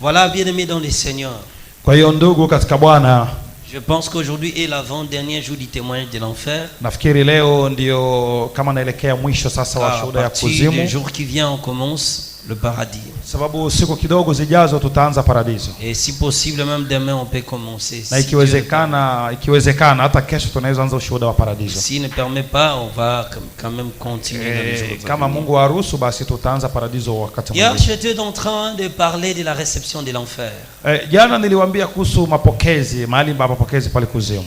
Voilà, bien-aimés dans les Seigneurs. Kwa hiyo ndugu katika Bwana, Je pense qu'aujourd'hui est l'avant-dernier jour du témoignage de l'enfer. nafikiri leo ndio kama naelekea mwisho sasa wa À shuhuda ya partir kuzimu, du jour qui vient, on commence le paradis. sababu siku kidogo zijazo tutaanza paradiso, Et si possible, même demain, on peut commencer. na Si Dieu le ikiwezekana hata kesho tunaweza anza ushuhuda wa permet. paradiso. S'il ne permet pas, on va quand même continuer dans les jours. Kama Mungu aruhusu, basi tutaanza paradiso wakati Hier, mwingine. j'étais en train de parler de la réception de l'enfer. Jana niliwaambia kuhusu mapokezi, mahali pa mapokezi pale kuzimu.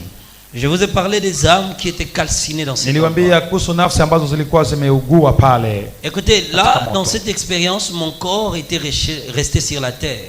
Je vous ai parlé des âmes qui étaient calcinées dans cet endroit. Niliwaambia kuhusu nafsi ambazo zilikuwa zimeugua pale. Écoutez, là, dans cette expérience, mon corps était resté sur la terre.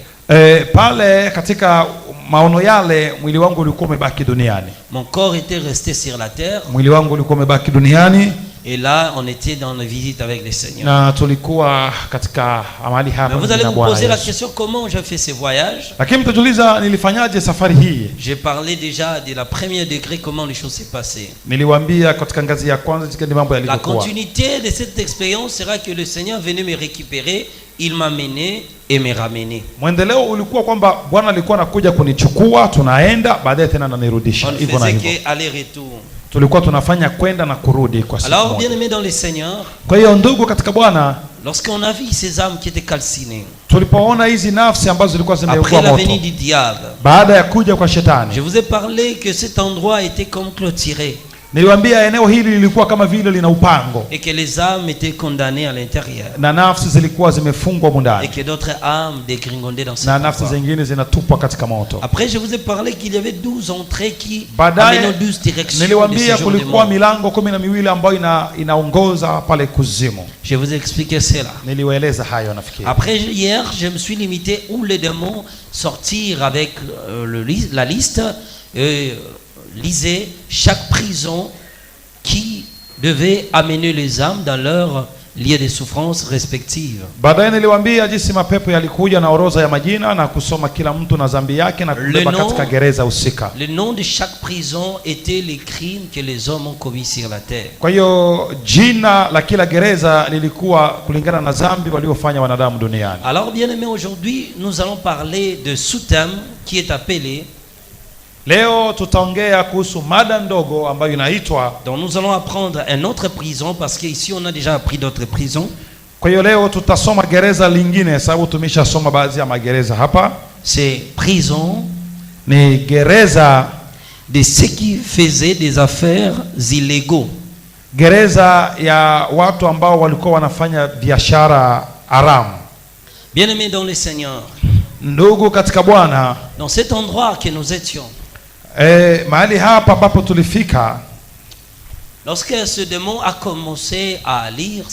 Pale katika maono yale mwili wangu ulikuwa umebaki duniani. Mon corps était resté sur la terre. Mwili wangu ulikuwa umebaki duniani. Et là, on était dans la visite avec le Seigneur. Na tulikuwa katika mahali hapa. Vous allez vous poser la question, comment j'ai fait ce voyage? Lakini mtajiuliza nilifanyaje safari hii? J'ai parlé déjà de la première degré, comment les choses s'est passées. Niliwaambia katika ngazi ya kwanza jinsi mambo La yalivyokuwa. continuité de cette expérience sera que le Seigneur venait me récupérer, il m'a mené et me ramené. Mwendeleo ulikuwa kwamba Bwana alikuwa anakuja kunichukua, tunaenda, baadaye tena ananirudisha. On ne Hivyo na faisait hivyo. que aller-retour. Tulikuwa tunafanya kwenda na kurudi kwa siku Alors, moja. bien-aimés dans le Seigneur, Kwa hiyo ndugu katika Bwana, lorsqu'on a vu ces âmes qui étaient calcinées, tulipoona hizi nafsi ambazo zilikuwa après zimeugua la moto venue du diable, baada ya kuja kwa shetani, je vous ai parlé que cet endroit était comme clôturé niliwaambia eneo hili lilikuwa kama vile lina upango et que les âmes étaient condamnées à l'intérieur na nafsi zilikuwa zimefungwa et mundani que d'autres âmes dégringondaient dans cet na nafsi endroit. zingine zinatupwa katika moto. Après, je vous ai parlé qu'il y avait 12 entrées qui Baadaye amenaient 12 directions de niliwaambia séjour de kulikuwa mort. milango 12 ambayo inaongoza pale kuzimu. Je vous ai expliqué cela. Niliwaeleza hayo nafikiri. Après, hier, je me suis limité où les démons sortirent avec la liste et lisaient chaque prison qui devait amener les âmes dans leur lieu de souffrance respective. Baadaye niliwaambia jinsi mapepo yalikuja na orodha ya majina na kusoma kila mtu na dhambi yake na kubeba katika gereza husika. Le nom de chaque prison était les crimes que les hommes ont commis sur la terre. Kwa hiyo jina la kila gereza lilikuwa kulingana na dhambi waliofanya wanadamu duniani. Alors, bien aimé, aujourd'hui, nous allons parler de sous-thème qui est appelé, Leo tutaongea kuhusu mada ndogo ambayo inaitwa, donc nous allons apprendre une autre prison parce qu'ici on a déjà appris d'autres prisons. kwa hiyo leo tutasoma gereza lingine sababu tumeshasoma baadhi ya magereza hapa. C'est prison Ni gereza de ceux qui faisaient des affaires illégaux. gereza ya watu ambao walikuwa wanafanya biashara haramu. Bien-aimés dans le Seigneur, Ndugu katika Bwana, dans cet endroit que nous étions, mahali hapa ambapo tulifika, lorsque ce démon a commencé à lire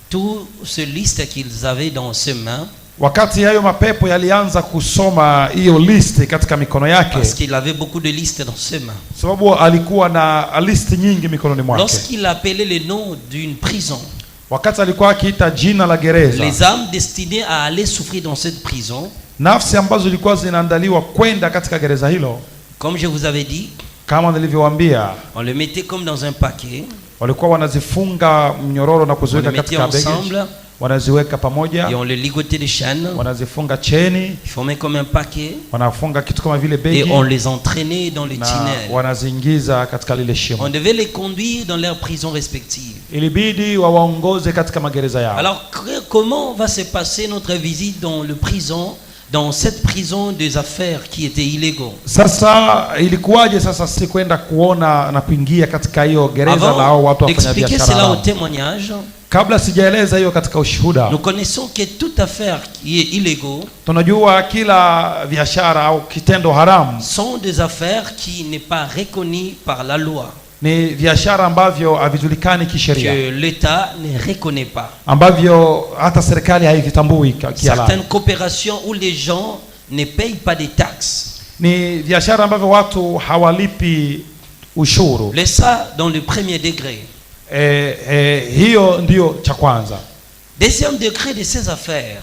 tout ce liste qu'ils avaient dans ses mains, wakati hayo mapepo yalianza kusoma hiyo listi katika mikono yake, parce qu'il avait beaucoup de listes dans ses mains, sababu alikuwa na listi nyingi mikononi mwake. lorsqu'il appelait le nom d'une prison, Wakati alikuwa akiita jina la gereza, les âmes destinées à aller souffrir dans cette prison, nafsi ambazo zilikuwa zinaandaliwa kwenda katika gereza hilo, comme je vous avais dit, kama nilivyowaambia, on le mettait comme dans un paquet, walikuwa wanazifunga mnyororo na on le kuziweka mettait katika begi, ensemble wanaziweka pamoja, et on le ligotait des chaînes, wanazifunga cheni, ils formaient comme un paquet wanafunga kitu kama vile et begi on les entraînait dans les na tunnels. wanaziingiza katika lile On shimo. devait les conduire dans leurs prisons respectives. Ilibidi wawaongoze katika magereza yao. Alors, comment va se passer notre visite dans cette prison des affaires qui étaient illégaux? Sasa ilikuwaje sasa si kwenda kuona na kuingia katika hiyo gereza la hao watu Avant wafanya d'expliquer biashara cela au haramu? témoignage, Kabla sijaeleza hiyo katika ushuhuda, nous connaissons que toute affaire qui est illégale tunajua kila biashara au kitendo haramu sont des affaires qui n'est pas reconnues par la loi, ni biashara ambavyo havijulikani kisheria, que l'État ne reconnaît pas. ambavyo hata serikali haivitambui kihalali. Certaines coopérations où les gens ne payent pas des taxes. Ni biashara ambavyo watu hawalipi ushuru. Laisse ça dans le premier degré. Hiyo ndio cha kwanza. Deuxième degré de ces affaires.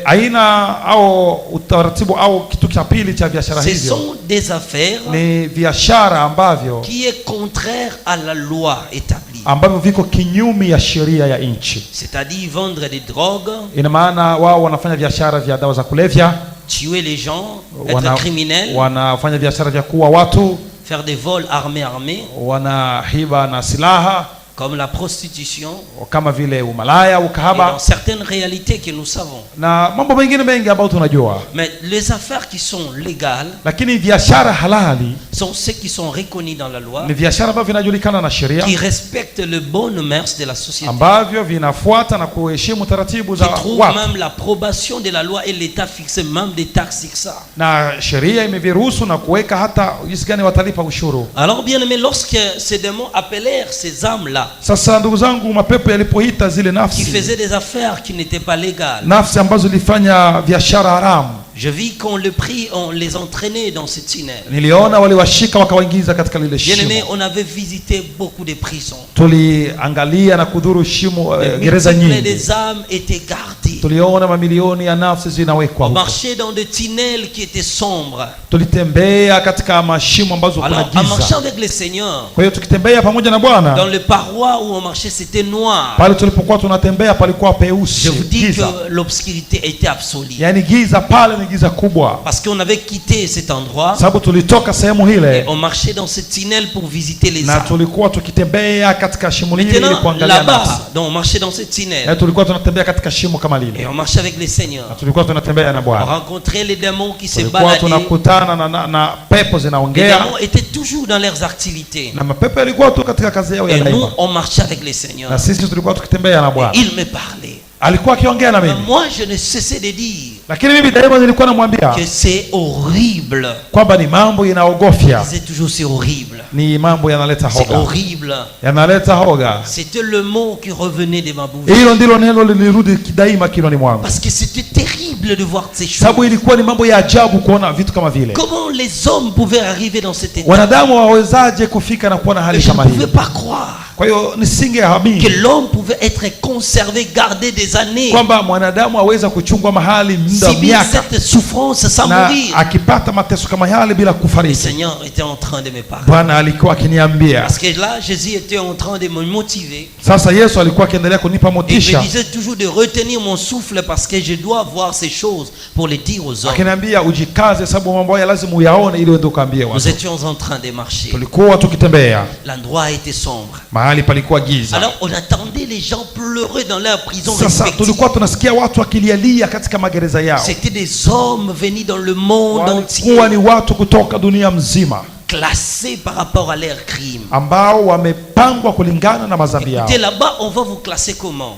Aina au utaratibu au kitu cha pili cha biashara Ce hivyo sont des affaires ni biashara ambavyo qui est contraire à la loi établie. ambavyo viko kinyume ya sheria ya nchi. C'est-à-dire vendre des drogues, Ina maana wao wanafanya biashara vya dawa za kulevya, tuer les gens, être criminel, wanafanya biashara vya kuua watu, faire des vols armés, wanahiba na silaha, comme la prostitution, kama vile umalaya, et ukahaba dans certaines réalités que nous savons. na mambo mengine mengi ambayo tunajua. Mais les affaires qui sont légales Lakini biashara halali sont ceux qui sont reconnus dans la loi, ni biashara ambavyo vinajulikana na sheria, qui respectent le bonnes mœurs de la société, ambavyo vinafuata na kuheshimu taratibu qui za trouvent watu, même l'approbation de la loi et l'État fixe même des taxes sur ça. na sheria imeviruhusu na kuweka hata jinsi gani watalipa ushuru. Alors bien aimé, lorsque ces démons appelèrent ces âmes-là, Sasa ndugu zangu, mapepo yalipoita zile qui nafsi, faisaient des affaires qui n'étaient pas légales, nafsi ambazo zilifanya biashara haramu, je vis qu'on le prit, on les entraînait dans ce tunnel. niliona waliwashika wakawaingiza katika lile Bien aimé, shimo. on avait visité beaucoup de prisons. Tuliangalia na kudhuru shimo, gereza Multiples nyingi. des âmes étaient gardées. Tuliona mamilioni ya nafsi zinawekwa On huko. marchait dans des tunnels qui étaient sombres. Tulitembea katika mashimo ambazo kuna Alors, en marchant giza. avec le Seigneur, Kwa hiyo tukitembea pamoja na dans Bwana, les parois où on marchait, c'était noir. pale tulipokuwa tunatembea palikuwa Je peusi, vous dis giza. que l'obscurité était absolue. Yaani giza pale ni giza kubwa. Parce qu'on avait quitté cet endroit Sababu tulitoka sehemu et ile on marchait dans ce tunnel pour visiter les na âmes. tulikuwa tukitembea katika shimo lile ili Maintenant, kuangalia nafsi. là-bas, donc on marchait dans ce tunnel Na tulikuwa tunatembea katika shimo kama et lile. on marchait avec le Seigneur. Na tulikuwa tunatembea na On Bwana. rencontrait les démons qui se Tulikuwa baladaient. tunakutana na pepo Les zinaongea, démons étaient toujours dans leurs activités. na mapepo yalikuwa tu katika kazi yao ya Et nous, daima. on marchait avec le Seigneur. Na sisi tulikuwa tukitembea na Bwana. Il me parlait. Alikuwa akiongea na Mais mimi. moi, je ne cessais de dire Lakini mimi daima nilikuwa namwambia que c'est horrible. kwamba ni mambo inaogofya, C'est toujours c'est horrible. ni mambo yanaleta C'est hoga, horrible. yanaleta hoga. C'était le mot qui revenait de ma bouche. Hilo ndilo neno lilirudi daima kiloni mwangu, Parce que c'était terrible de voir ces choses. sababu ilikuwa ni mambo ya ajabu kuona vitu kama vile. Comment les hommes pouvaient arriver dans cet état? Wanadamu wawezaje kufika na kuwa na Et hali je ne kama pouvais hii? pas croire Kwa hiyo que nisingeamini l'homme pouvait être conservé, gardé des années, kwamba mwanadamu aweza kuchungwa mahali muda wa subir miaka cette souffrance sans na mourir. akipata mateso kama yale bila Le kufariki. Seigneur était en train de me parler. Bwana alikuwa akiniambia. Parce que là, Jésus était en train de me motiver. Sasa Yesu alikuwa akiendelea kunipa Et il me motisha, disait toujours de retenir mon souffle parce que je dois voir ces choses pour les dire aux hommes. akiniambia ujikaze, sababu mambo haya lazima uyaone ili uende ukaambie Nous watu. étions en train de marcher. Tulikuwa tukitembea, L'endroit était sombre. mahali palikuwa giza. Alors on attendait les gens pleurer dans leur prison Sasa respective. tulikuwa tunasikia watu wakilialia katika magereza yao. C'était des hommes venus dans le monde entier, Walikuwa ni watu kutoka dunia mzima classés par rapport à leurs crimes. ambao wamepangwa kulingana na madhambi yao. Écoutez, là-bas, on va vous classer comment?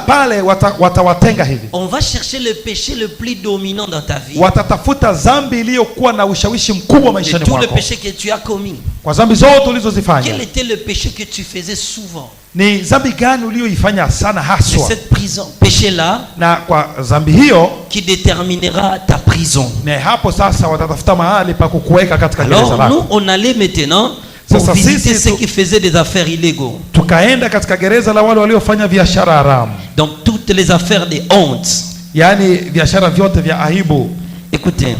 Pale watawatenga hivi, On va chercher le péché le plus dominant dans ta vie. watatafuta dhambi iliyokuwa na ushawishi mkubwa De maishani tout le mwako. péché que tu as commis. Kwa dhambi zote Quel ulizozifanya, était le péché que tu faisais souvent? ni dhambi gani uliyoifanya sana C'est haswa? cette prison, péché-là, Na kwa dhambi hiyo qui déterminera ta prison. ni hapo sasa watatafuta mahali pa kukuweka katika gereza Alors nous, lako. on allait maintenant pour Ça, visiter si, ceux qui faisaient des affaires illégaux. Tukaenda katika gereza la wale waliofanya biashara haramu, Donc toutes les affaires de honte. yaani biashara vyote vya aibu. Écoutez,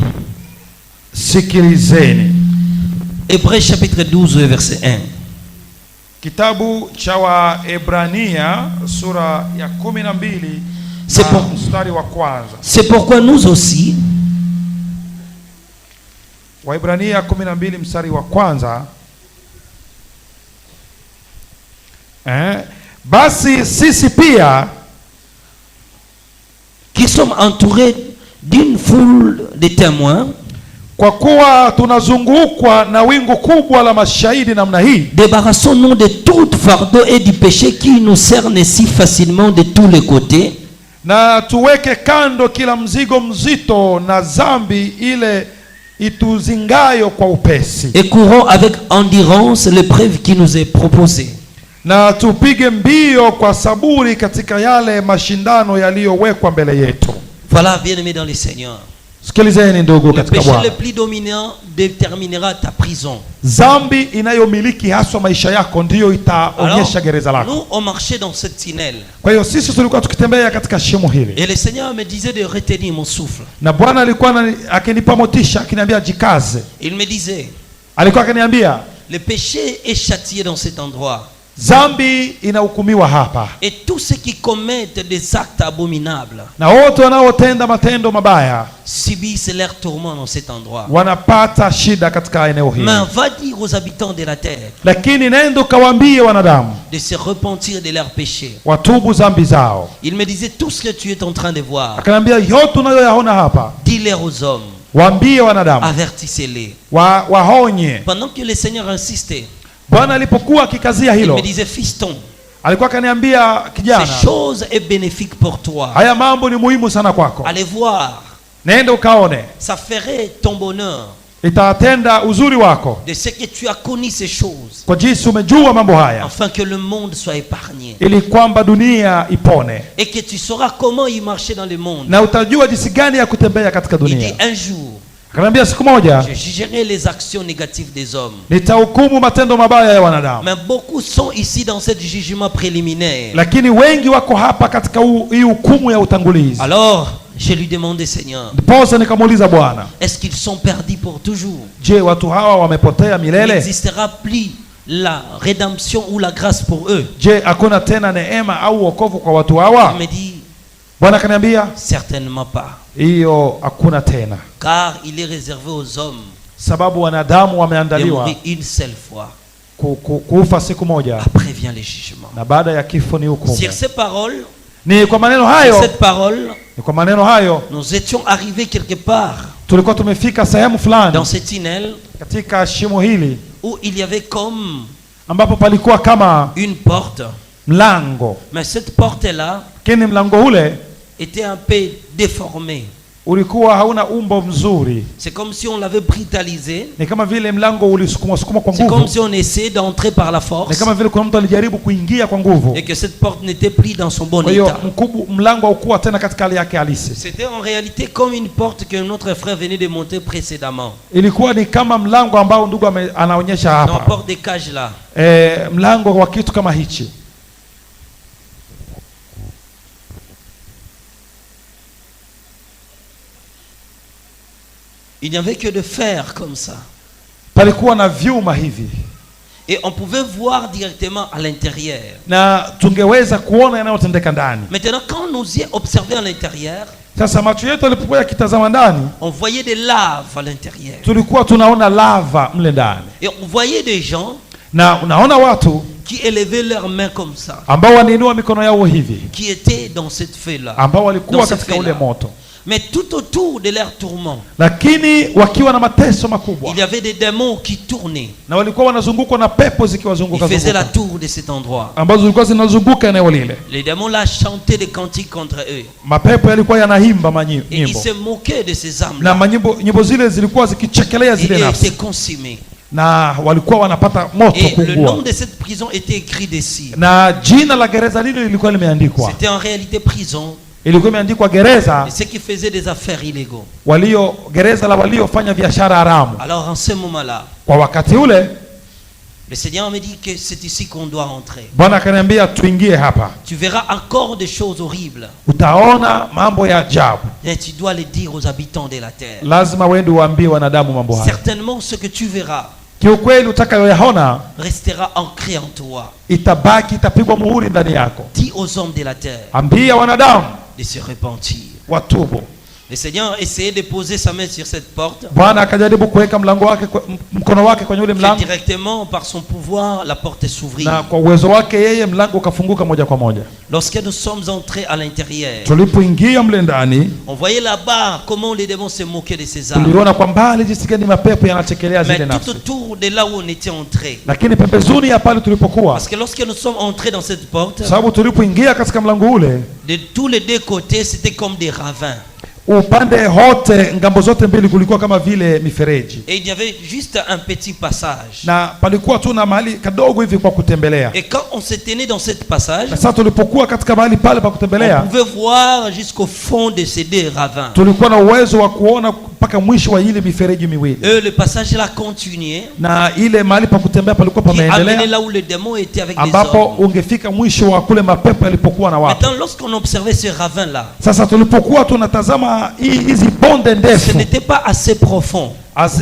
Sikilizeni Hébreux chapitre 12 verset 1. kitabu cha Waebrania sura ya 12 C'est na pour- mstari wa kwanza. C'est pourquoi nous aussi, Waebrania 12 mstari wa kwanza. Basi sisi pia qui sommes entourés d'une foule de témoins, kwa kuwa tunazungukwa na wingu kubwa la mashahidi namna hii, débarrassons-nous de tout fardeau et du péché qui nous cerne si facilement de tous les côtés, na tuweke kando kila mzigo mzito na dhambi ile ituzingayo kwa upesi, et courons avec endurance l'épreuve qui nous est proposée. na tupige mbio kwa saburi katika yale mashindano yaliyowekwa mbele yetu. Voilà, bien-aimés dans le Seigneur. Sikilizeni ndugu Le katika péché le Bwana. plus dominant déterminera ta prison. Zambi inayomiliki haswa maisha yako ndiyo itaonyesha gereza lako. Nous, on marchait dans cette tunnel. Kwa hiyo sisi tulikuwa tukitembea katika shimo hili. Et le Seigneur me disait de retenir mon souffle. Na Bwana alikuwa akinipa motisha, akiniambia jikaze. Il me disait, Alikuwa akiniambia le péché est châtié dans cet endroit. zambi inahukumiwa hapa. Et tous ceux qui commettent des actes abominables Na wote wanaotenda matendo mabaya subissent leur tourment dans cet endroit. wanapata shida katika eneo hili. Mais va dire aux habitants de la terre Lakini nenda kawaambie wanadamu de se repentir de leurs péchés. watubu zambi zao. Il me disait, tout ce que tu es en train de voir, Akaniambia yote unayoyaona hapa dis-le aux hommes, waambie wanadamu, avertissez-les. waonye. Pendant que le Seigneur insistait, Bwana alipokuwa akikazia il hilo, me disait, fiston, alikuwa akaniambia kijana, ces choses est bénéfique pour toi. haya mambo ni muhimu sana kwako. Allez voir, Nenda ukaone, ça ferait ton bonheur itatenda uzuri wako de ce que tu as connu ces choses, kwa jinsi umejua mambo haya, afin que le monde soit épargné. ili kwamba dunia ipone, Et que tu sauras comment y marcher dans le monde. na utajua jinsi gani ya kutembea katika Il dit, dunia. un jour, Akaniambia siku moja je jugerai les actions négatives des hommes. nitahukumu matendo mabaya ya wanadamu. Mais beaucoup sont ici dans ce jugement préliminaire. Lakini wengi wako hapa katika hii hukumu ya utangulizi. Alors, je lui demandais, Seigneur, Ndiposa nikamuuliza Bwana, est-ce qu'ils sont perdus pour toujours? je, watu hawa wamepotea Il milele? n'existera plus la rédemption ou la grâce pour eux? Je, hakuna tena neema au wokovu kwa watu hawa? Il me dit, Bwana akaniambia certainement pas. hiyo hakuna tena, Car il est réservé aux hommes sababu wanadamu de wameandaliwa mourir une seule fois. kufa siku moja, Après vient le jugement. na baada ya kifo ni hukumu. Sur ces paroles, Ni kwa maneno sur hayo, cette parole, ni kwa maneno hayo nous étions arrivés quelque part tulikuwa tumefika sehemu fulani dans ce tunnel katika shimo hili où il y avait comme ambapo palikuwa kama une porte. mlango, Mais cette porte-là lakini mlango ule était un peu déformée. ulikuwa hauna umbo mzuri. C'est comme si on l'avait brutalisé. Ni kama vile mlango ulisukuma kwa C'est comme nguvu. si on essayait d'entrer par la Ni force kama vile kuna mtu alijaribu kuingia kwa nguvu. et que cette porte n'était plus dans son bon Kwa hiyo état. mlango haukuwa tena katika hali yake halisi. C'était en réalité comme une porte que notre frère venait de monter précédemment. Ilikuwa ni kama mlango ambao ndugu anaonyesha Dans la hapa. porte des cages là. Mlango wa kitu kama hichi. Il n'y avait que de fer comme ça. Palikuwa na vyuma hivi. Et on pouvait voir directement à l'intérieur. Na tungeweza kuona yanayotendeka ndani. Maintenant, quand nous y observions à l'intérieur, Sasa macho yetu yalipokuwa yakitazama ndani, on voyait des laves à l'intérieur. tulikuwa tunaona lava mle ndani. Et on voyait des gens Na unaona watu qui élevaient leurs mains comme ça, ambao wanainua mikono yao hivi, qui étaient dans cette feu-là. ambao walikuwa Dans cette katika ule feu-là. moto. Mais tout autour de leur tourment, Lakini wakiwa na mateso makubwa, il y avait des démons qui tournaient. na walikuwa wanazungukwa na pepo Ils zikiwazunguka faisaient la zunguka, tour de cet endroit. ambazo zilikuwa zinazunguka eneo lile. Les démons là chantaient des cantiques contre eux. Mapepo yalikuwa yanaimba Et ils nyimbo, se moquaient de ces na âmes-là. nyimbo zile zilikuwa zikichekelea Et zile ils nafsi, étaient consumés. na walikuwa wanapata moto Et le nom kuungua, de cette prison était écrit dessus. na jina la gereza lile lilikuwa limeandikwa. C'était en réalité prison Ilikuwa imeandikwa gereza de ceux qui faisaient des affaires illégaux. gereza la waliofanya biashara haramu. Alors en ce moment-là, Kwa wakati ule le Seigneur me dit que c'est ici qu'on doit entrer. Bwana akaniambia tuingie hapa, Tu verras encore des choses horribles. utaona mambo ya ajabu. Et tu dois le dire aux habitants de la terre. Lazima uende uambie wanadamu mambo haya. Certainement ce que tu verras Kiukweli utakayoyaona restera ancré en toi. itabaki, itapigwa muhuri ndani yako. Dis aux hommes de la terre Ambia wanadamu de se repentir. watubu. Le Seigneur essayait de poser sa main sur cette porte. Bwana akajaribu kuweka mkono wake kwenye ule Que mlango, directement par son pouvoir la porte s'ouvrit. na kwa uwezo wake yeye mlango ukafunguka moja kwa moja. Lorsque nous sommes entrés à l'intérieur, Tulipoingia mle ndani, on voyait là-bas comment les démons se moquaient de ces âmes. tuliona kwa mbali jinsi gani mapepo yanachekelea Mais zile tout nafsi, autour de là où on était entré. lakini pembezoni ya pale tulipokuwa, Parce que lorsque nous sommes entrés dans cette porte, sababu tulipoingia katika mlango ule, de tous les deux côtés, c'était comme des ravins. upande hote, ngambo zote mbili kulikuwa kama vile mifereji, Et il y avait juste un petit passage. na palikuwa tu na mahali kadogo hivi kwa kutembelea. Et quand on se tenait dans cette passage, Na sasa tulipokuwa katika mahali pale pa on kutembelea, pouvait voir jusqu'au fond de ces deux ravins. tulikuwa na uwezo wa kuona mpaka mwisho wa ile mifereji miwili, Et le passage là continuait, na ile mahali pa kutembea palikuwa qui amenait pameendelea, là où le démon était avec les ambapo hommes. ungefika mwisho wa kule mapepo yalipokuwa na watu. Maintenant, lorsqu'on observait ce ravin là, Sasa tulipokuwa tunatazama hizi bonde ce ndefu, n'était pas assez profond.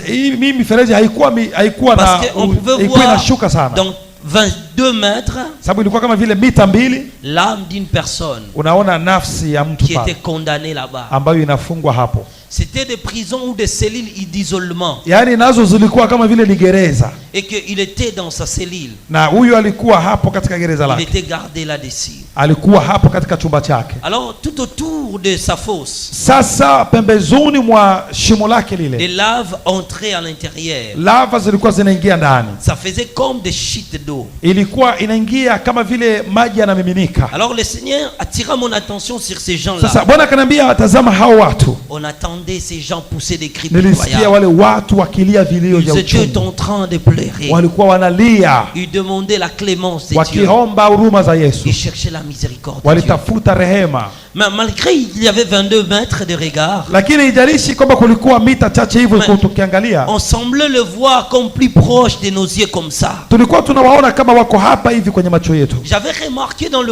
hii mifereji haikuwa na Parce qu'on pouvait ilikuwa voir inashuka sana, dans 22 mètres sababu ilikuwa kama vile mita 2. l'âme d'une personne Unaona nafsi ya mtu qui était pale condamnée là-bas. ambayo inafungwa hapo, C'était des prisons ou des cellules d'isolement. yaani nazo zilikuwa kama vile ni gereza, Et qu'il était dans sa cellule. na huyu alikuwa hapo katika gereza Il lake, était gardé là-dessus. alikuwa hapo katika chumba chake. Alors, tout autour de sa fosse, Sasa pembezoni mwa shimo lake des lile, laves entraient à l'intérieur. lava zilikuwa zinaingia ndani, Ça faisait comme des chutes d'eau. ilikuwa inaingia kama vile maji yanamiminika. Alors, le Seigneur attira mon attention sur ces gens-là. Sasa Bwana akaniambia, tazama hao watu. On attendait ces gens pousser des cris Nilisikia pitoyables. wale watu wakilia vilio vya Ils étaient uchungu, en train de pleurer. walikuwa wanalia Ils demandaient la clémence de Dieu. wakiomba huruma za Yesu, Ils cherchaient la miséricorde de Dieu. walitafuta rehema. Mais malgré il y avait 22 mètres de regard, Lakini ijalishi kwamba kulikuwa mita chache hivyo, Mais- tukiangalia on semblait le voir comme plus proche de nos yeux comme ça. tulikuwa tunawaona kama wako hapa hivi kwenye macho yetu. J'avais remarqué dans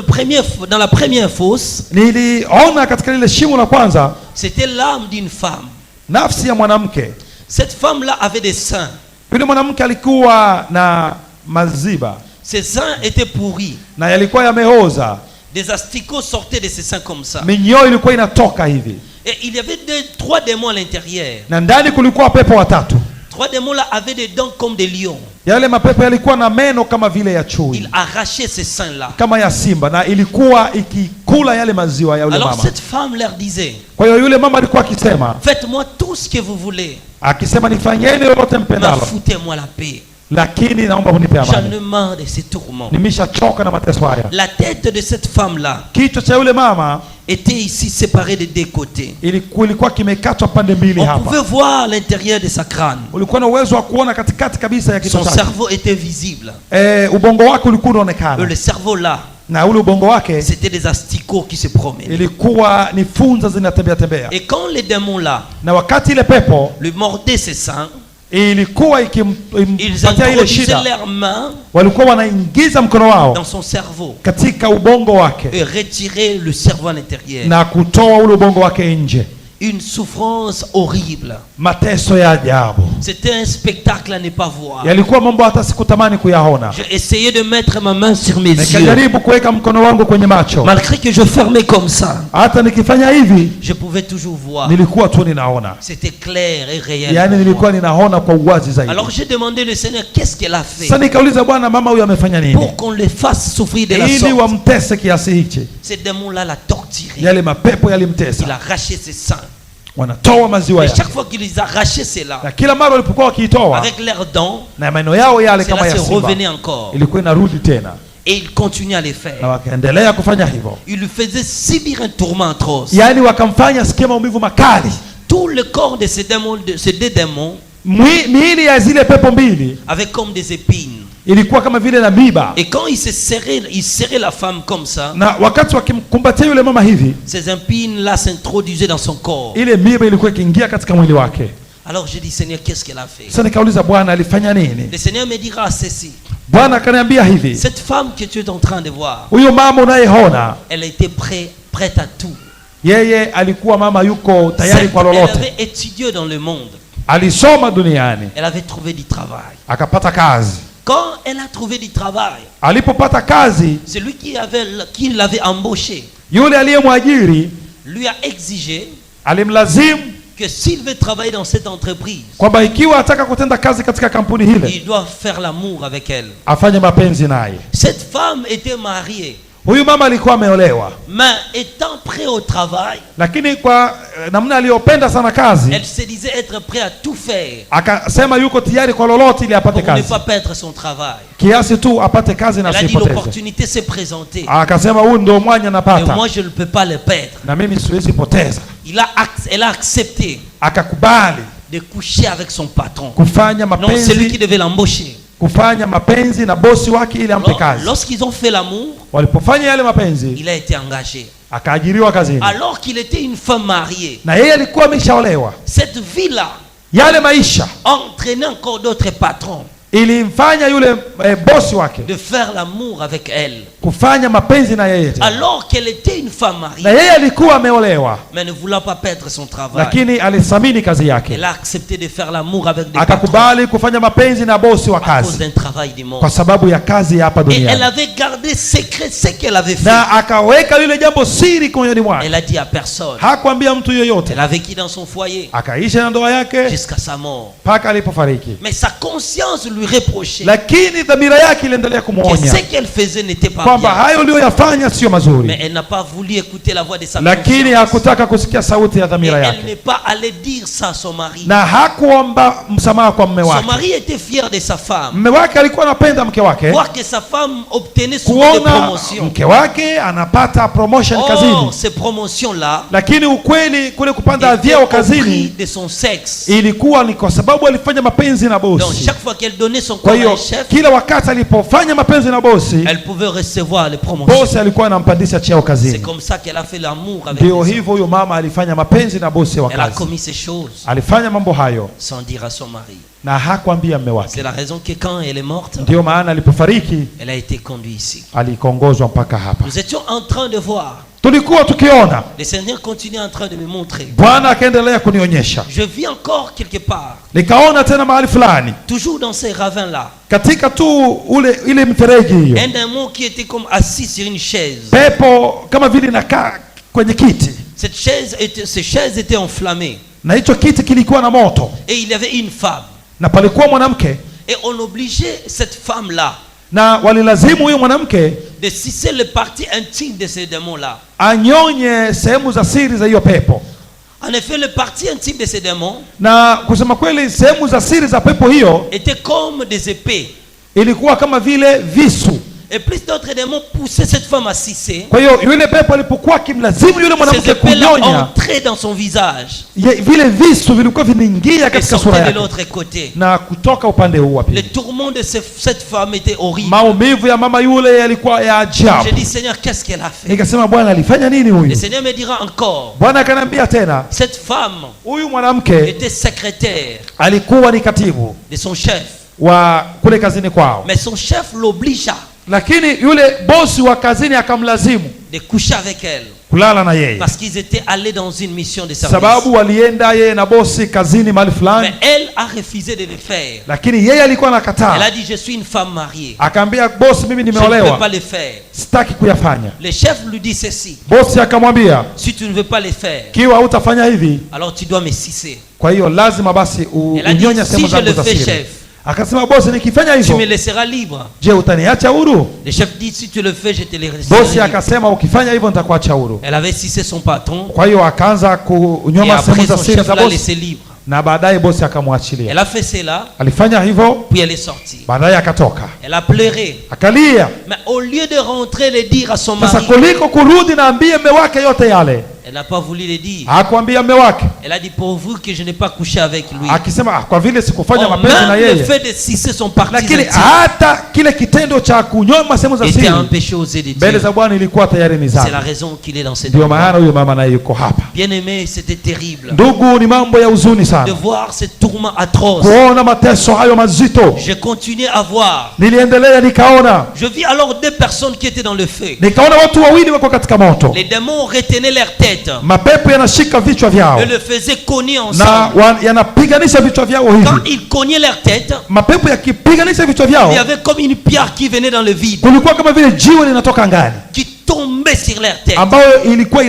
la première fosse, Niliona katika lile shimo la kwanza c'était l'âme d'une femme. nafsi ya mwanamke. Cette femme-là avait des seins. Yule mwanamke alikuwa na maziba Ses seins étaient pourris. na yalikuwa yameoza, Des asticots sortaient de ses seins comme ça. minyoo ilikuwa inatoka hivi, Et il y avait trois démons à l'intérieur. na ndani kulikuwa pepo watatu. Trois démons-là avaient des dents comme des lions. Yale mapepo yalikuwa na meno kama vile ya chui, Ils arrachaient ces seins-là. kama ya simba, na ilikuwa ikikula yale maziwa ya yule Alors mama. cette femme leur disait, Kwa hiyo yule mama alikuwa akisema, faites-moi tout ce que vous voulez, akisema nifanyeni lolote mais mpendalo, foutez-moi la paix. lakini naomba munipe J'en amani, ai marre de ces tourments. nimeshachoka na mateso haya. La tête de cette femme-là Kichwa cha yule mama était ici séparée de deux côtés. ilikuwa kimekatwa pande mbili On hapa. pouvait voir l'intérieur de sa crâne. Ulikuwa na uwezo wa kuona katikati kabisa ya kichwa Son chake. cerveau était visible. Ubongo wake ulikuwa Le unaonekana, cerveau là, na ule ubongo wake c'était des asticots qui se promenaient. ilikuwa ni funza zinatembea tembea, Et quand les démons là na wakati ile pepo lui mordaient ses seins, ilikuwa ils ikimpatia ile introduisaient shida, leurs mains walikuwa wanaingiza mkono wao dans son cerveau katika ubongo wake et retiraient le cerveau à l'intérieur. na kutoa ule ubongo wake nje. Une souffrance horrible. Mateso ya ajabu, C'était un spectacle à ne pas voir. yalikuwa mambo hata sikutamani kuyaona. J'ai essayé de mettre ma main sur mes yeux. Nikajaribu kuweka mkono wangu kwenye macho, Malgré que je fermais comme ça, hata nikifanya hivi je pouvais toujours voir. nilikuwa tu ninaona, C'était clair et réel. yaani pour moi. nilikuwa ninaona kwa uwazi zaidi. Alors j'ai demandé au Seigneur qu'est-ce qu'elle a fait Sasa nikauliza, Bwana, mama huyu amefanya nini pour qu'on le fasse souffrir de la ili sorte. wamtese kiasi hichi? Ces démons-là l'a torturé. Yale mapepo Il yalimtesa, a arraché ses seins. wanatoa maziwa Et yake, chaque fois qu'il les arrachait cela, na kila mara walipokuwa wakiitoa avec leurs dents, na meno yao yale kama cela ya se simba revenait encore. ilikuwa inarudi tena, Et il continuait à les na faire. wakaendelea kufanya hivyo, Il lui faisait subir un tourment atroce. yaani wakamfanya sikia maumivu makali. Tout le corps de ces démons, de ces deux démons, Miili ya zile pepo mbili avait comme des épines. ilikuwa kama vile na miba, Et quand il serrait la femme comme ça, na wakati wakimkumbatia yule mama hivi, ces épines-là s'introduisaient dans son corps. ile miba ilikuwa ikiingia katika mwili wake. Alors j'ai dit, Seigneur, qu'est-ce qu'elle a fait? Sasa nikauliza, Bwana alifanya nini? Le Seigneur me dira ceci. Bwana akaniambia hivi, Cette femme que tu es en train de voir, huyo mama unayeona, elle était prête à tout. yeye alikuwa mama yuko tayari Certes, kwa elle lolote. avait étudié dans le monde. Alisoma duniani Elle avait trouvé du travail. akapata kazi. Quand elle a trouvé du travail, Alipopata kazi, celui qui l'avait embauché yule aliyemwajiri lui a exigé alimlazimu que s'il veut travailler dans cette entreprise, kwamba ikiwa ataka kutenda kazi katika kampuni hile il doit faire l'amour avec elle. afanye mapenzi naye. Cette femme était mariée. Huyu mama alikuwa ameolewa, mais étant prêt au travail, lakini kwa namna aliyopenda sana kazi, elle se disait être prêt à tout faire akasema yuko tayari kwa lolote ili apate pour ne kazi, pas perdre son travail. kiasi tu apate kazi na Elle a dit asipoteze. l'opportunité s'est présentée Akasema huu ndio mwanya et napata moi je ne peux pas le perdre. na mimi siwezi poteza. Elle a accepté Akakubali de coucher avec son patron, kufanya non celui qui mapenzi, devait l'embaucher. kufanya mapenzi na bosi wake ili ampe kazi. Lorsqu'ils ont fait l'amour, Walipofanya yale mapenzi, il a été engagé. akaajiriwa kazini, Alors qu'il était une femme mariée, na yeye alikuwa ameshaolewa. cette vie-là Yale maisha entraînait encore d'autres patrons ilimfanya yule bosi wake de faire l'amour avec elle. kufanya mapenzi na yeye tena. Alors qu'elle était une femme Na mariée, yeye alikuwa ameolewa, mais ne voulant pas perdre son travail, lakini alithamini kazi yake, elle a accepté de faire l'amour avec des patrons akakubali kufanya mapenzi na bosi wa à cause kazi d'un travail du monde. kwa sababu ya kazi ya hapa Et elle duniani, avait gardé secret ce qu'elle avait fait. na akaweka lile jambo siri moyoni mwake, Elle a dit à personne. hakuambia mtu yoyote. Elle a vécu dans son foyer Akaishi na ndoa yake jusqu'à sa mort. mpaka alipofariki, Mais sa conscience lui reprochait lakini dhamira yake iliendelea que kumwonya ce qu'elle faisait n'était pas kwamba bien. hayo aliyoyafanya sio Mais mazuri, elle n'a pas voulu écouter la voix de sa lakini conscience. hakutaka kusikia sauti ya Et dhamira elle yake, n'est pas allée dire ça à son mari. na hakuomba msamaha kwa mme Son wake. mari était fier de sa femme. Mme wake alikuwa anapenda mke wake, Voir que sa femme obtenait souvent des kuona promotions. mke wake anapata promotion Or, kazini, ces promotions-là lakini ukweli kule kupanda étaient vyeo au prix kazini de son sexe. ilikuwa ni kwa sababu alifanya mapenzi na Donc bosi. chaque fois qu'elle donnait son Kwa corps à hiyo un chef, kila wakati alipofanya mapenzi na bosi, elle pouvait recevoir les promotions. bosi alikuwa anampandisha cheo C'est kazini. comme ça qu'elle a fait l'amour avec Ndio les hommes. hivyo huyo mama alifanya mapenzi na bosi wa Elle a kazi, commis ces choses alifanya mambo hayo sans dire à son mari. na hakuambia mme C'est wake. la raison que quand elle est morte, Ndio maana alipofariki elle a été conduite ici. alikongozwa mpaka hapa. Nous étions en train de voir. Tulikuwa tukiona, Le Seigneur continue en train de me montrer. Bwana akaendelea kunionyesha, Je vis encore quelque part, nikaona tena mahali fulani toujours dans ces ravins-là, katika tu ile mfereji hiyo, un démon qui était comme assis sur une chaise. pepo kama vile inakaa kwenye kiti, Ces chaises étaient enflammées. na hicho kiti kilikuwa na moto, Et il y avait une femme. na palikuwa mwanamke, Et on obligeait cette femme-là na walilazimu huyo mwanamke de sucer les parties intimes de ces démons-là. anyonye sehemu za siri za hiyo pepo. En effet, les parties intimes de ces démons Na kusema kweli, sehemu za siri za pepo hiyo étaient comme des épées. ilikuwa kama vile visu. Et plus d'autres démons poussaient cette femme à sucer. Kwa hiyo yule pepo alipokuwa akimlazimu yule Ces mwanamke épées-là kunyonya, entraient dans son visage vile visu vilikuwa vinaingia et katika sura sortaient de yake l'autre côté. na kutoka upande huu wa Le pili. tourment de cette femme était horrible. Maumivu ya mama yule yalikuwa ya ajabu. J'ai dit, Seigneur, qu'est-ce qu'elle a fait? Nikasema, Bwana alifanya nini Le huyu? Seigneur me dira encore, Bwana akaniambia tena, cette femme huyu mwanamke était secrétaire alikuwa ni katibu de son chef. wa kule kazini kwao, Mais son chef l'obligea lakini yule bosi wa kazini akamlazimu de coucher avec elle kulala na yeye, parce qu'ils étaient allés dans une mission de service. sababu walienda yeye na bosi kazini mahali Mais fulani, elle a refusé de le faire. lakini yeye alikuwa Elle anakataa. a dit, je suis une femme mariée. Akaambia bosi, mimi Je ne peux nimeolewa, pas le faire. sitaki kuyafanya. Le chef lui dit ceci, Bosi akamwambia, si tu ne veux pas le faire, kiwa hutafanya hivi, alors tu dois me sucer. kwa hiyo lazima basi Elle a dit, unyonya si sehemu je zangu le za fais, siri. chef, Akasema, bosi, nikifanya tu hivyo, me laisseras libre. je, utaniacha huru? Le chef dit, si tu le fais, je te le laisserai Bosi libre. akasema, ukifanya hivyo nitakuacha huru. Elle avait sucé son patron Kwa hiyo akaanza et kunyoma après sehemu za son siri chef za l'a bosi, laissé libre. na baadaye bosi akamwachilia. Elle a fait cela, Alifanya hivyo, puis elle est sortie. baadaye akatoka Elle a pleuré. akalia. Mais au lieu de rentrer le dire à son Sasa mari, kuliko kurudi na ambie mme wake yote yale, elle n'a pas voulu le dire. hakuambia mme wake, Elle a dit, pour vous que je n'ai pas couché avec lui. akisema, kwa vile sikufanya Or, mapenzi na même le yeye. fait de sucer son parti Lakini intime hata kile kitendo cha kunyoma sehemu za était un siri péché aux yeux de mbele Dieu. za Bwana ilikuwa tayari ni C'est la dhambi. raison qu'il est dans cette Ndio endroit. maana huyo mama naye yuko hapa. Bien-aimé, c'était terrible Ndugu, ni mambo ya huzuni de sana voir ces tourments atroces. kuona mateso hayo mazito. Je continuais à voir. Niliendelea nikaona, Je vis alors deux personnes qui étaient dans le feu. nikaona watu wawili wako katika moto, Les démons retenaient leur tête mapepo yanashika vichwa vyao et le faisaient cogner na ensemble. yanapiganisha vichwa vyao Quand hivi. ils cognaient leur tête, Mapepo yakipiganisha vichwa vyao, il y avait comme une pierre qui venait dans le vide, kulikuwa kama vile jiwe linatoka angani qui tombait sur leur tête. ambayo ilikuwa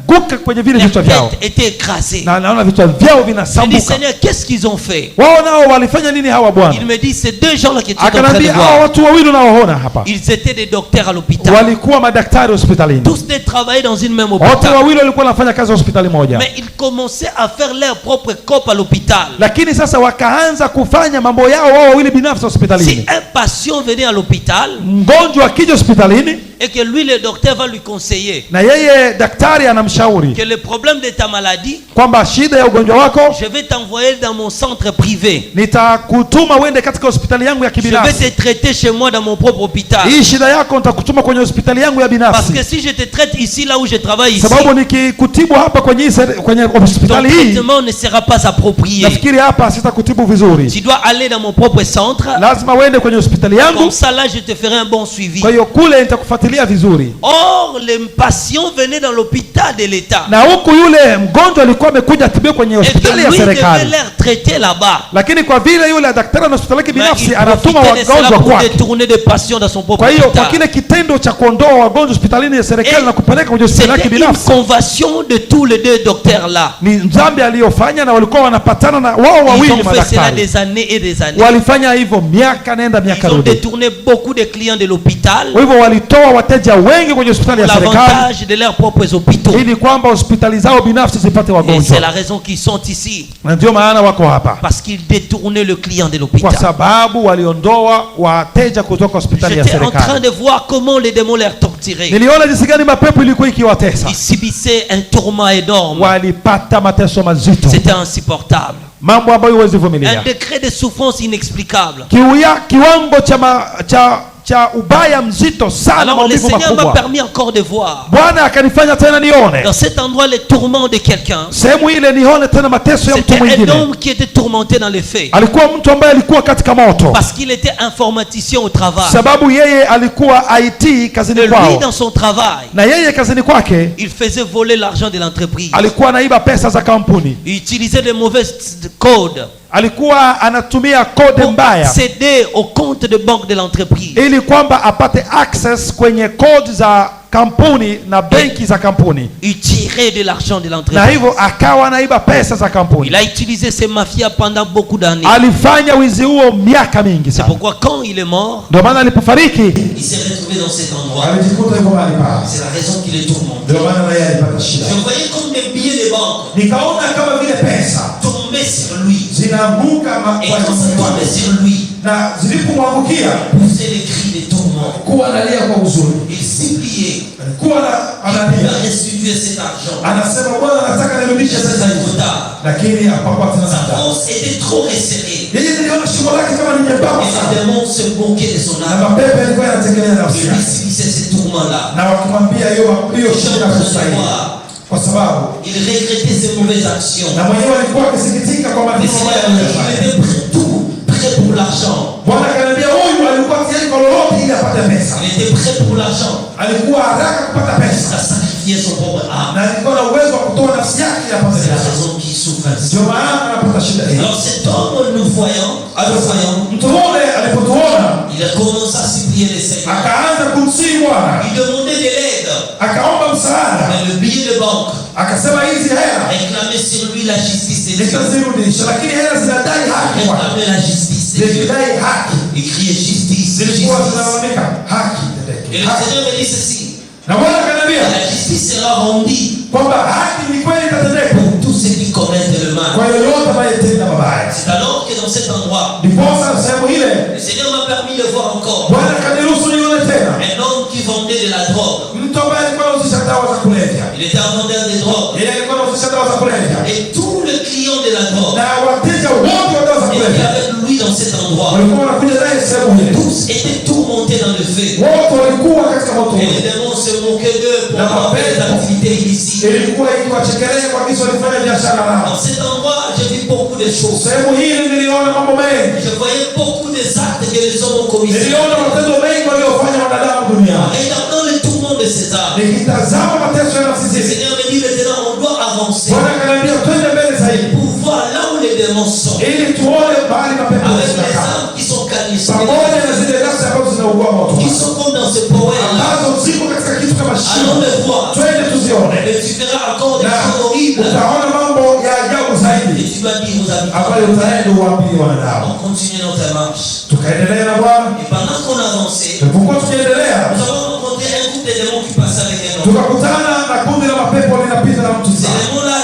wanaanguka kwenye vile vichwa Leurs vyao, têtes étaient écrasées. na naona vichwa vyao Je dis, vinasambuka. Seigneur, qu'est-ce qu'ils ont fait? Wao nao walifanya nini hawa Bwana? Il me dit, ces deux gens-là qui étaient en train de Akanambia hawa voir, watu wawili unaoona hapa ils étaient des docteurs à l'hôpital. walikuwa madaktari hospitalini, Tous les travaillaient dans une même wote hôpital. wawili walikuwa wanafanya kazi hospitali moja, Mais ils commençaient à faire leur propre COP à l'hôpital. lakini sasa wakaanza kufanya mambo yao wao wawili binafsi Si hospitalini. un patient venait à l'hôpital Mgonjwa akija hospitalini et que lui, le docteur va lui conseiller na yeye daktari anamshauri que le problème de ta maladie, kwamba shida ya ugonjwa wako, je vais t'envoyer dans mon centre privé. nitakutuma uende katika hospitali yangu ya Je vais kibinafsi. te traiter chez moi dans mon propre hôpital. Hii shida yako nitakutuma kwenye hospitali yangu ya Parce que binafsi, si je te traite ici, là où je travaille ici, sababu nikikutibu hapa kwenye ton hospitali hii, traitement ne sera pas approprié. nafikiri hapa sitakutibu vizuri. Tu dois aller dans mon propre centre. Lazima uende kwenye hospitali Comme yangu, ça, là, je te ferai un bon suivi. kwa hiyo kule nitakufuatilia vizuri. Or, les patients venaient dans l'hôpital de l'État. Na huku yule mgonjwa alikuwa amekuja atibiwe kwenye Et que hospitali ya lui devait serikali, leur traiter là-bas. lakini kwa vile yule daktari na hospitali yake Mais binafsi il anatuma profitait de cela wagonjwa pour kwake. détourner des patients dans son propre Kwa hiyo kwa hôpital. kile kitendo cha kuondoa wagonjwa hospitalini ya serikali na kupeleka kwenye hospitali yake C'était une binafsi convention de tous les deux docteurs-là. ni dhambi aliyofanya, na walikuwa wanapatana na wao Ils wawili ont fait cela madaktari. des années et des années. Walifanya hivyo miaka nenda miaka Ils ont rudi. détourné beaucoup de clients de l'hôpital Kwa hivyo walitoa wateja wengi kwenye hospitali pour ya serikali l'avantage de leurs propres hôpitaux. ili kwamba hospitali zao binafsi zipate Et c'est wagonjwa, la raison qu'ils sont ici. na ndio maana wako hapa, Parce qu'ils détournaient le client de kwa l'hôpital. sababu waliondoa wateja kutoka hospitali ya J'étais en train serikali. de voir comment les démons les torturaient. Niliona jinsi gani mapepo ilikuwa ikiwatesa, Ils subissaient un tourment énorme. walipata mateso mazito, C'était insupportable. mambo ambayo huwezi Un vumilia. degré de souffrance inexplicable. Kiwango cha ubaya mzito sana, Alors le maumivu Seigneur m'a makubwa. permis encore de voir Bwana akanifanya tena nione dans cet endroit les tourments de quelqu'un. sehemu ile, nione tena mateso ya mtu C'était un mwingine. homme qui était tourmenté dans les faits. Alikuwa mtu ambaye alikuwa katika moto, Parce qu'il était informaticien au travail. sababu yeye alikuwa IT kazini Et lui, kwao, dans son travail, na yeye kazini kwake il faisait voler l'argent de l'entreprise. alikuwa anaiba pesa za kampuni, Il utilisait de mauvais codes alikuwa anatumia kode pour mbaya accéder au compte de banque de l'entreprise. ili kwamba apate access kwenye kodi za kampuni na benki za kampuni, Il tirait de l'argent de na l'entreprise. hivyo akawa anaiba pesa za kampuni. Il a utilisé ces mafias pendant beaucoup d'années. Alifanya wizi huo miaka mingi C'est sana. pourquoi quand il est mort, Ndio maana alipofariki il s'est retrouvé dans cet endroit. alijikuta yuko mahali pale. C'est la raison qu'il est tourmenté. Ndio maana naye alipata shida. Je voyais comme des billets de banque Nikaona kama vile pesa tomber sur lui. zinaanguka Et quand ça tombait sur lui, na zilipomwangukia poussait les cris de tourment. kuwa analia kwa huzuni, Il suppliait alikuwa de analia, restituer cet argent. anasema Bwana, nataka nirudishe C'est pesa trop hizo, tard. lakini hapakuwa tena Sa muda. force était trop resserrée. Yeye niliona shimo lake kama ni nyembamba Et les sana, démons se moquaient de son na âme. mapepo yalikuwa yanategemea nafsi Il lui yake, subissait ces tourments-là. na wakimwambia hiyo shida kustahili, kwa sababu Il regrettait ses mauvaises actions. na mwenyewe alikuwa akisikitika kwa Mais matendo c'est mabaya il aliyofanya. était prêt pour l'argent. Bwana akaniambia huyu alikuwa tayari kwa lolote ili apate pesa, Il était prêt pour l'argent. alikuwa haraka kupata Il pesa, a sacrifié son propre âme. na alikuwa na uwezo wa kutoa nafsi yake ili apate C'est la pesa. raison qu'il souffre ainsi. Ndio maana anapata shida hii. Alors cet homme, nous voyons, Mtu yule alipotuona il a commencé à supplier le Seigneur. akaanza kumsihi Bwana, Il demandait de l'aide. akaomba msaada, Mais le billet de banque akasema hizi hela réclamait sur lui la justice de Dieu. nitazirudisha, lakini hela zinadai haki Bwana, Réclamait la justice de Dieu. zilidai haki, Il criait justice, zilikuwa justice. zinalalamika haki Et itendeke, le haki. Seigneur me dit ceci. Na Bwana akaniambia La justice sera rendue kwamba haki ni kweli itatendeka pour tous ceux qui commettent le mal. kwa yoyote anayetenda mabaya. C'est alors que dans cet endroit, Ndiposa sehemu ile le Seigneur m'a permis de voir encore Bwana akaniruhusu nione tena un homme qui vendait de la drogue. mtu ambaye alikuwa anahusisha dawa za kulevya. Il était un vendeur de drogue. Yeye alikuwa anahusisha dawa za kulevya, Et tous les clients de la drogue na wateja wote wa dawa za étaient kulevya avec lui dans cet endroit. walikuwa wanakuja naye sehemu ile, Tous étaient tourmentés dans le feu. wote walikuwa katika moto Et ule. les démons se moquaient d'eux pour avoir fait des activités illicites. Ilikuwa ikiwachekelea kwa kisa walifanya biashara nao. Dans cet endroit, j'ai vu beaucoup de choses. Sehemu hili niliona mambo mengi, Je voyais beaucoup des actes que les hommes ont commis. niliona matendo mengi waliofanya wanadamu duniani. Regardant le tourment de ces âmes, Nikitazama mateso ya nafsi le zetu, Seigneur me dit maintenant on doit avancer Bwana akaniambia twende mbele zaidi, pour voir là où les démons sont. ili tuone mahali mapepo Avec les zinakaa, âmes qui sont calissées, pamoja na zile nafsi ambazo zinaugua moto, qui sont comme dans ce poème là. ambazo ziko katika kitu kama Allons shimo. les voir. Twende tuzione, Mais tu verras encore des choses horribles. utaona mambo ya ajabu Et zaidi tu vas dire aux habitants, ambayo utaenda uwaambie wanadamu. on continue notre marche. Tukaendelea na Bwana. Et pendant qu'on avançait, Tulipokuwa tukiendelea, nous avons rencontré un groupe de démons qui passait avec un homme. tukakutana na kundi la mapepo linapita na mtu Ces sana. démons-là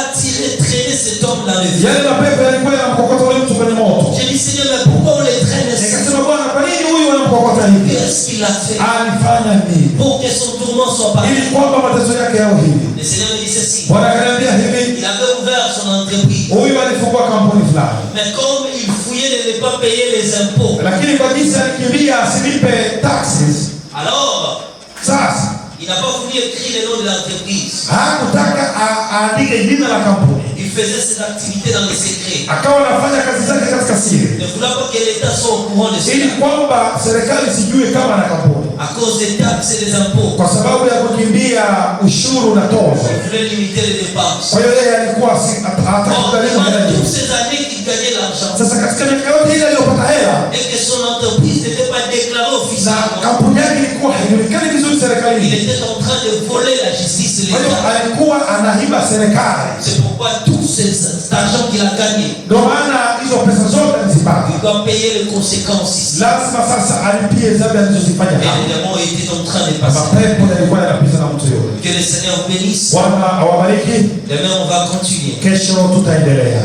traînaient cet homme dans le feu. Yale mapepo yalikuwa yanamkokota yule mtu kwenye moto. J'ai dit, Seigneur, mais pourquoi on les traîne ainsi? Nikasema, Bwana, kwa nini huyu anamkokota hivi? Qu'est-ce qu'il a fait Alifanya nini pour que son tourment soit parti? ili kwamba mateso yake yao hivi? Le Seigneur me dit ceci. Bwana akaniambia hivi, Il avait ouvert son entreprise. huyu alifungua kampuni fulani, Mais comme il fouillait de ne pas payer les impôts, lakini kwa jinsi alikimbia asilipe taxes, alors sasa il n'a pas voulu écrire le nom de l'entreprise. hakutaka aandike jina la kampuni, Il faisait ses activités dans le secret. akawa anafanya kazi zake katika siri, Ne voulant pas que l'État soit au courant de ili cela. kwamba serikali sijue kama ana kampuni, À cause des taxes et des impôts, kwa sababu ya kukimbia ushuru na tozo. il voulait limiter les dépenses. Kwa hiyo yeye alikuwa Or, atakubaliana hela pendant nyingi. toutes ces années qu'il gagnait l'argent Sasa katika miaka yote ile aliyopata hela et que son entreprise n'était pas déclarée na officiellement, kampuni yake ilikuwa haijulikani vizuri il serikalini, était en train de voler la justice et kwa hiyo l'État. alikuwa anaiba serikali. C'est pourquoi tout cet argent qu'il a gagné, Ndio maana hizo pesa zote alizipata, il doit payer les conséquences ici. lazima sasa alipie dhambi alizozifanya Et hapa. les démons étaient en train de passer. Mapepo yalikuwa yanapita na mtu yule. Que le Seigneur vous bénisse. Bwana awabariki. Demain, on va continuer. Kesho tutaendelea.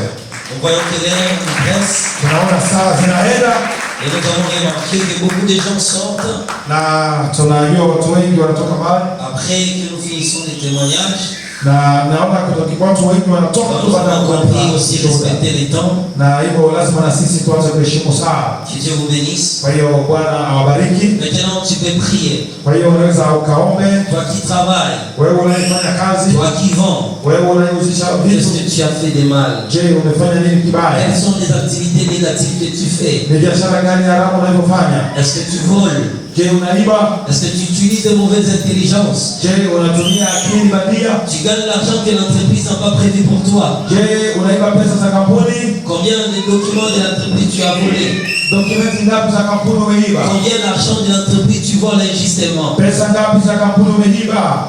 Nous voyons que l'heure nous presse Tunaona saa zinaenda et nous avons remarqué que beaucoup de gens sortent na tunajua watu wengi wanatoka mbali, après que nous finissons les témoignages. na naona kutoka watu wengi wanatoka tu Nous baada ya avons compris kuona aussi ushuhuda. respecter les temps. Na hivyo lazima na sisi tuanze kuheshimu saa. Que Dieu vous bénisse. Kwa hiyo Bwana awabariki. Maintenant, tu peux prier. Kwa hiyo unaweza ukaombe, Toi qui travailles, wewe unayefanya kazi, toi qui vends, wewe unayeuzisha qu'est-ce vitu, que tu as fait de mal? je, umefanya nini kibaya? Quelles sont les activités négatives que tu fais? Ni biashara gani haramu unavyofanya? Est-ce que tu voles? Je, unaiba? Est-ce que tu utilises de mauvaises intelligences? Je, unatumia akili bandia? Tu gagnes l'argent que l'entreprise n'a pas prévu pour toi. Je, unaiba pesa za kampuni? Combien de documents de l'entreprise tu as volé? Dokumenti ngapi za kampuni umeiba? Combien d'argent de l'entreprise tu voles injustement? Pesa ngapi za kampuni umeiba?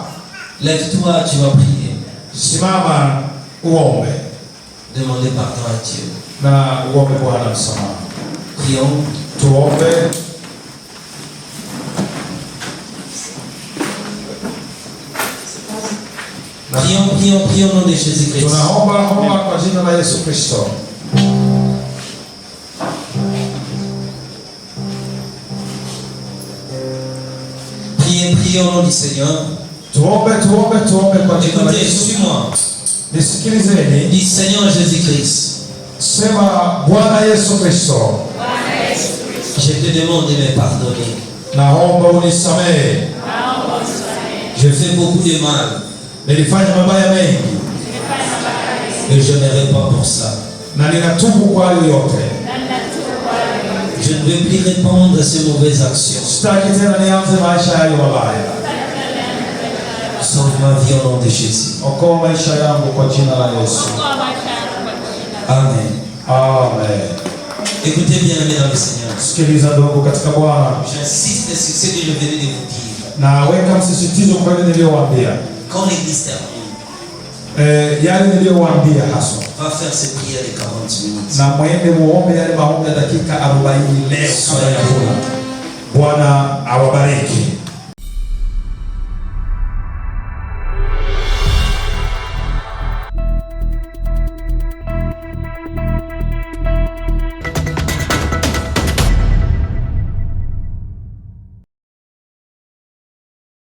Lève-toi, tu vas prier. Simama uombe Demandez pardon à Dieu. na uombe Bwana msamaha. Prions. Tuombe. Prions au nom de Jésus-Christ. Tunaomba kwa jina la Yesu Kristo. Prions au nom du Seigneur. Tuombe kwa jina la Écoutez, Yesu. suis-moi. Nisikilizeni. Dis Seigneur Jésus-Christ, Sema Bwana Yesu Kristo, je te demande de me pardonner. naomba unisamehe. Je fais beaucoup de mal Nilifanya mabaya mengi et je ne réponds pour ça. na ninatubu kwa hayo yote. Je ne veux plus répondre à ces mauvaises actions. Sitaki tena nianze maisha hayo mabaya. Sauve ma vie au nom de Jésus. Okoa maisha yangu kwa jina la Yesu. Amen. Amen. Écoutez bien, amis dans le Seigneur. Sikiliza ndugu katika Bwana, J'insiste sur ce que je venais de vous dire. naweka msisitizo kwa yale niliyowaambia. Quand l'église termine, Yale niliyowaambia haswa, va faire cette prière de 40 minutes. na mwende muombe yale maombi ya dakika 40 leo kabla ya kula. Bwana awabariki.